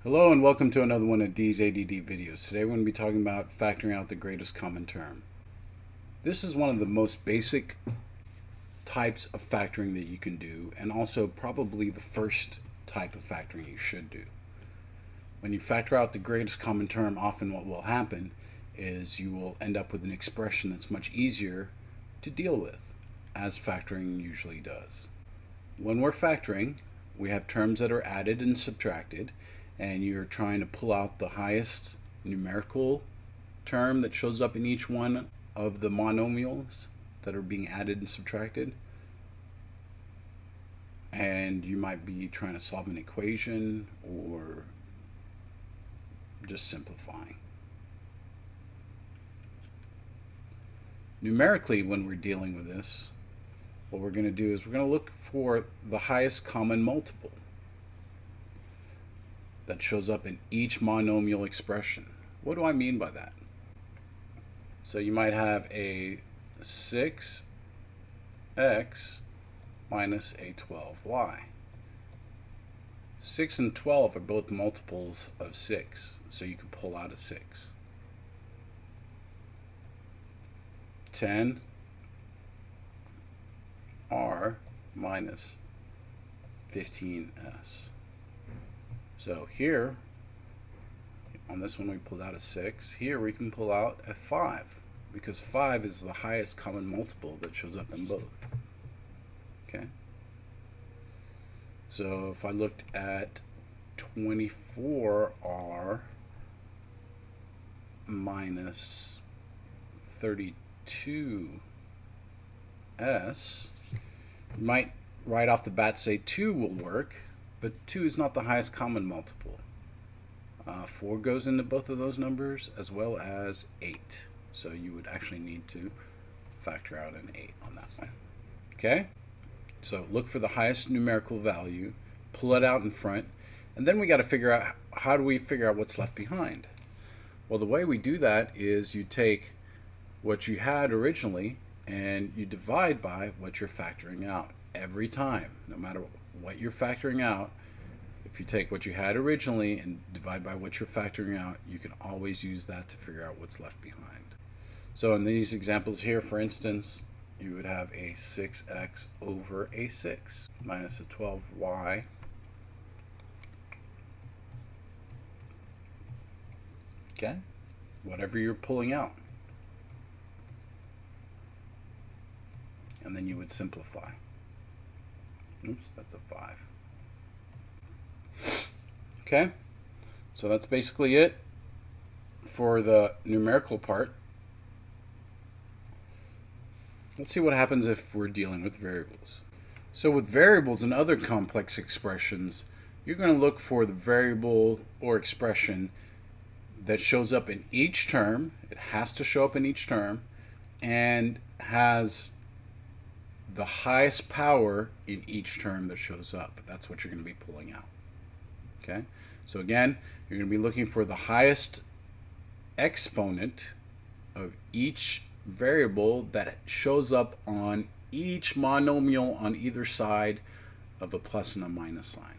Hello and welcome to another one of D's ADD videos. Today we're going to be talking about factoring out the greatest common term. This is one of the most basic types of factoring that you can do, and also probably the first type of factoring you should do. When you factor out the greatest common term, often what will happen is you will end up with an expression that's much easier to deal with, as factoring usually does. When we're factoring, we have terms that are added and subtracted, and you're trying to pull out the highest numerical term that shows up in each one of the monomials that are being added and subtracted. And you might be trying to solve an equation or just simplifying. Numerically, when we're dealing with this, what we're going to do is we're going to look for the highest common multiple that shows up in each monomial expression. What do I mean by that? So you might have a 6x minus a 12y. 6 and 12 are both multiples of 6, so you can pull out a 6. 10 r minus 15s. So here, on this one we pulled out a 6. Here we can pull out a 5, because 5 is the highest common multiple that shows up in both. Okay? So if I looked at 24r minus 32s, you might right off the bat say 2 will work, but 2 is not the highest common multiple. 4 goes into both of those numbers, as well as 8. So you would actually need to factor out an 8 on that one. Okay? So look for the highest numerical value, pull it out in front, and then we got to figure out, how do we figure out what's left behind? Well, the way we do that is you take what you had originally and you divide by what you're factoring out every time, no matter what you're factoring out. If you take what you had originally and divide by what you're factoring out, you can always use that to figure out what's left behind. So in these examples here, for instance, you would have a 6x over a 6 minus a 12y okay, whatever you're pulling out. And then you would simplify. Oops, that's a 5. Okay, so that's basically it for the numerical part. Let's see what happens if we're dealing with variables. So with variables and other complex expressions, you're going to look for the variable or expression that shows up in each term. It has to show up in each term and has the highest power in each term that shows up. That's what you're going to be pulling out. Okay? So again, you're going to be looking for the highest exponent of each variable that shows up on each monomial on either side of a plus and a minus sign.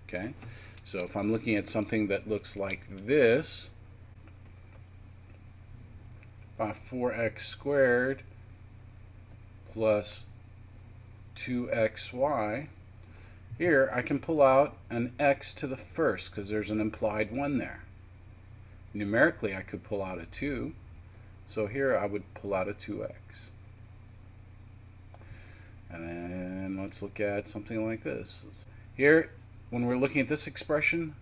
Okay? So if I'm looking at something that looks like this, by 4x squared plus 2xy, here I can pull out an x to the first because there's an implied 1 there. Numerically I could pull out a 2, so here I would pull out a 2x. And then let's look at something like this. Here, when we're looking at this expression,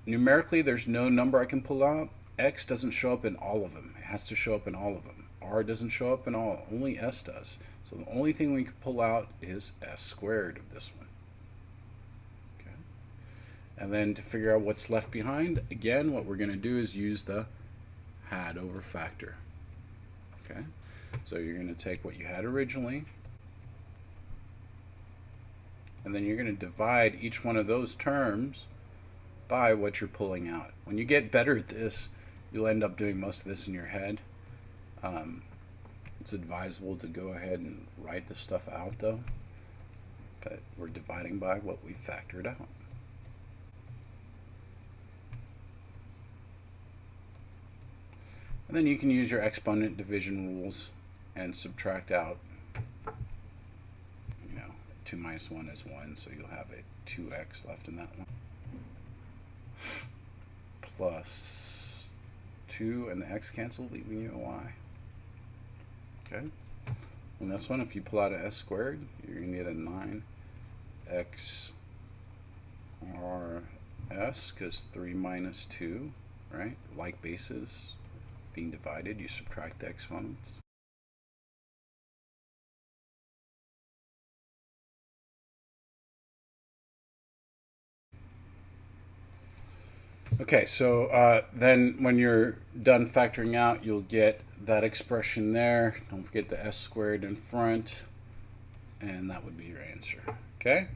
numerically there's no number I can pull out. X doesn't show up in all of them. It has to show up in all of them. R doesn't show up in all, only S does. So the only thing we can pull out is S squared of this one. Okay. And then to figure out what's left behind, again, what we're going to do is use the had over factor. Okay. So you're going to take what you had originally, and then you're going to divide each one of those terms by what you're pulling out. When you get better at this, you'll end up doing most of this in your head. It's advisable to go ahead and write this stuff out though, but we're dividing by what we factored out. And then you can use your exponent division rules and subtract out, 2 minus 1 is 1, so you'll have a 2x left in that one. Plus 2, and the x cancel, leaving you a y. Okay? And this one, if you pull out a s squared, you're going to get a 9x rs, because 3 minus 2, right? Like bases being divided, you subtract the exponents. Okay, so then when you're done factoring out, you'll get that expression there. Don't forget the s squared in front, and that would be your answer. Okay,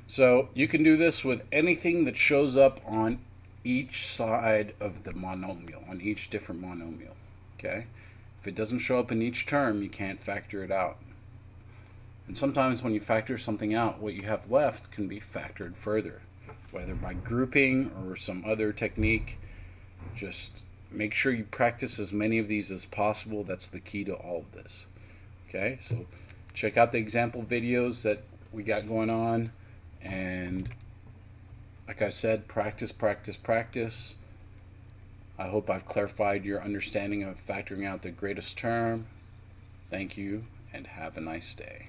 so you can do this with anything that shows up on each side of the monomial, on each different monomial. Okay, if it doesn't show up in each term, you can't factor it out. And sometimes when you factor something out, what you have left can be factored further, whether by grouping or some other technique. Just make sure you practice as many of these as possible. That's the key to all of this. Okay, so check out the example videos that we got going on, and like I said, practice, practice, practice. I hope I've clarified your understanding of factoring out the greatest term. Thank you, and have a nice day.